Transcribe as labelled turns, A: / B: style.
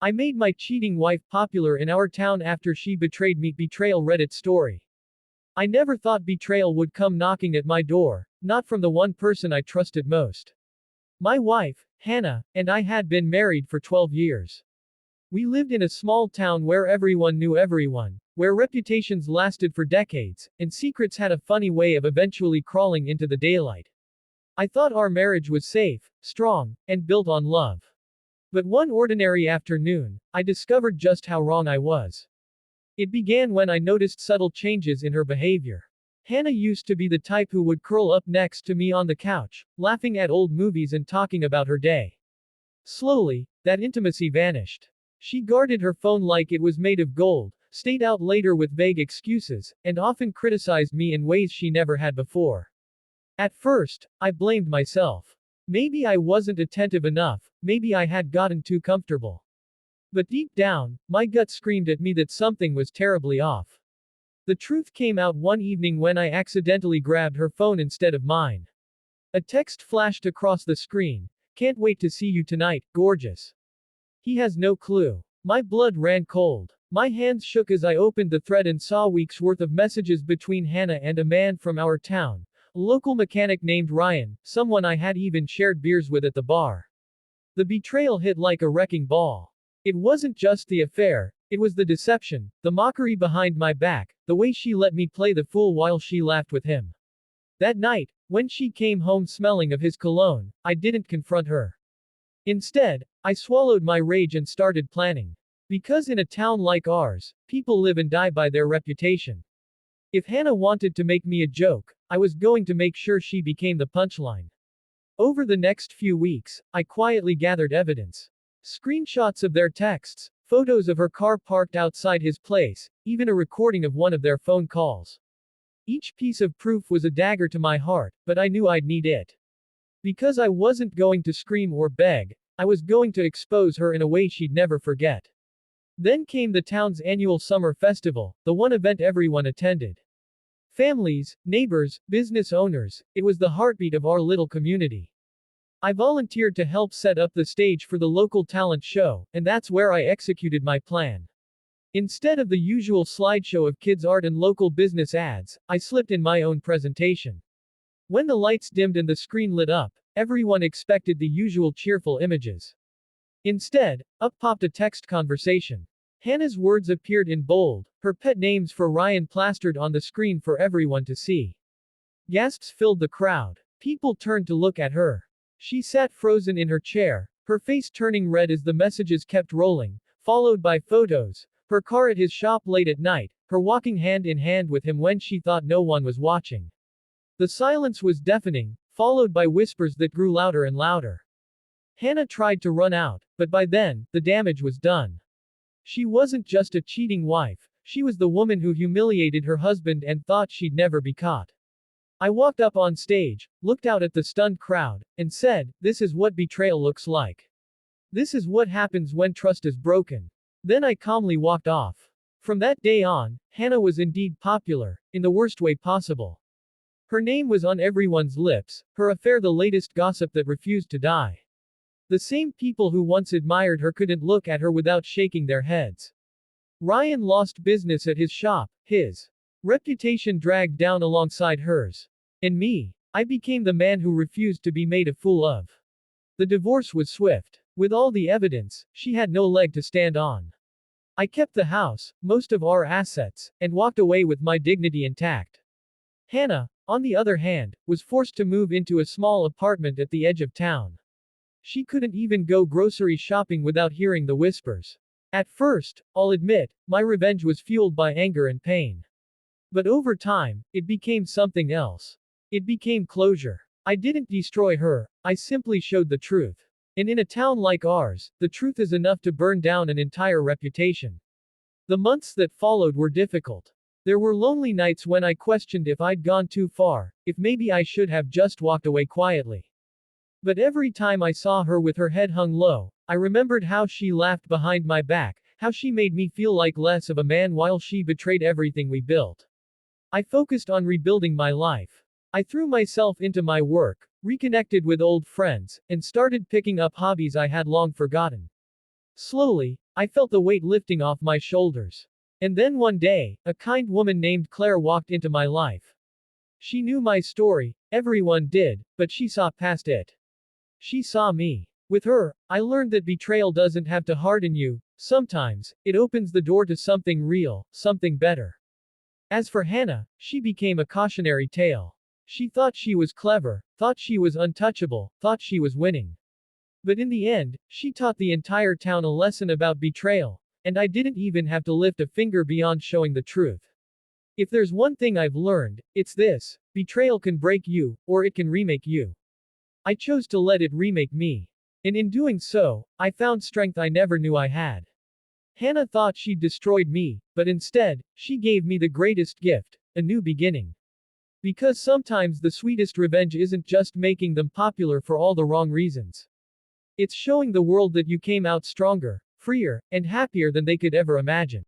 A: I made my cheating wife popular in our town after she betrayed me. Betrayal Reddit Story. I never thought betrayal would come knocking at my door, not from the one person I trusted most. My wife, Hannah, and I had been married for 12 years. We lived in a small town where everyone knew everyone, where reputations lasted for decades, and secrets had a funny way of eventually crawling into the daylight. I thought our marriage was safe, strong, and built on love. But one ordinary afternoon, I discovered just how wrong I was. It began when I noticed subtle changes in her behavior. Hannah used to be the type who would curl up next to me on the couch, laughing at old movies and talking about her day. Slowly, that intimacy vanished. She guarded her phone like it was made of gold, stayed out later with vague excuses, and often criticized me in ways she never had before. At first, I blamed myself. Maybe I wasn't attentive enough, maybe I had gotten too comfortable. But deep down, my gut screamed at me that something was terribly off. The truth came out one evening when I accidentally grabbed her phone instead of mine. A text flashed across the screen. "Can't wait to see you tonight, gorgeous." He has no clue. My blood ran cold. My hands shook as I opened the thread and saw weeks worth of messages between Hannah and a man from our town. A local mechanic named Ryan, someone I had even shared beers with at the bar. The betrayal hit like a wrecking ball. It wasn't just the affair, it was the deception, the mockery behind my back, the way she let me play the fool while she laughed with him. That night, when she came home smelling of his cologne, I didn't confront her. Instead, I swallowed my rage and started planning. Because in a town like ours, people live and die by their reputation. If Hannah wanted to make me a joke, I was going to make sure she became the punchline. Over the next few weeks, I quietly gathered evidence. Screenshots of their texts, photos of her car parked outside his place, even a recording of one of their phone calls. Each piece of proof was a dagger to my heart, but I knew I'd need it. Because I wasn't going to scream or beg, I was going to expose her in a way she'd never forget. Then came the town's annual summer festival, the one event everyone attended. Families, neighbors, business owners, it was the heartbeat of our little community. I volunteered to help set up the stage for the local talent show, and that's where I executed my plan. Instead of the usual slideshow of kids' art and local business ads, I slipped in my own presentation. When the lights dimmed and the screen lit up, everyone expected the usual cheerful images. Instead, up popped a text conversation. Hannah's words appeared in bold, her pet names for Ryan plastered on the screen for everyone to see. Gasps filled the crowd. People turned to look at her. She sat frozen in her chair, her face turning red as the messages kept rolling, followed by photos, her car at his shop late at night, her walking hand in hand with him when she thought no one was watching. The silence was deafening, followed by whispers that grew louder and louder. Hannah tried to run out, but by then, the damage was done. She wasn't just a cheating wife, she was the woman who humiliated her husband and thought she'd never be caught. I walked up on stage, looked out at the stunned crowd, and said, "This is what betrayal looks like. This is what happens when trust is broken." Then I calmly walked off. From that day on, Hannah was indeed popular, in the worst way possible. Her name was on everyone's lips, her affair the latest gossip that refused to die. The same people who once admired her couldn't look at her without shaking their heads. Ryan lost business at his shop, his reputation dragged down alongside hers. And me, I became the man who refused to be made a fool of. The divorce was swift. With all the evidence, she had no leg to stand on. I kept the house, most of our assets, and walked away with my dignity intact. Hannah, on the other hand, was forced to move into a small apartment at the edge of town. She couldn't even go grocery shopping without hearing the whispers. At first, I'll admit, my revenge was fueled by anger and pain. But over time, it became something else. It became closure. I didn't destroy her, I simply showed the truth. And in a town like ours, the truth is enough to burn down an entire reputation. The months that followed were difficult. There were lonely nights when I questioned if I'd gone too far, if maybe I should have just walked away quietly. But every time I saw her with her head hung low, I remembered how she laughed behind my back, how she made me feel like less of a man while she betrayed everything we built. I focused on rebuilding my life. I threw myself into my work, reconnected with old friends, and started picking up hobbies I had long forgotten. Slowly, I felt the weight lifting off my shoulders. And then one day, a kind woman named Claire walked into my life. She knew my story, everyone did, but she saw past it. She saw me. With her, I learned that betrayal doesn't have to harden you, sometimes, it opens the door to something real, something better. As for Hannah, she became a cautionary tale. She thought she was clever, thought she was untouchable, thought she was winning. But in the end, she taught the entire town a lesson about betrayal, and I didn't even have to lift a finger beyond showing the truth. If there's one thing I've learned, it's this: betrayal can break you, or it can remake you. I chose to let it remake me. And in doing so, I found strength I never knew I had. Hannah thought she'd destroyed me, but instead, she gave me the greatest gift: a new beginning. Because sometimes the sweetest revenge isn't just making them popular for all the wrong reasons. It's showing the world that you came out stronger, freer, and happier than they could ever imagine.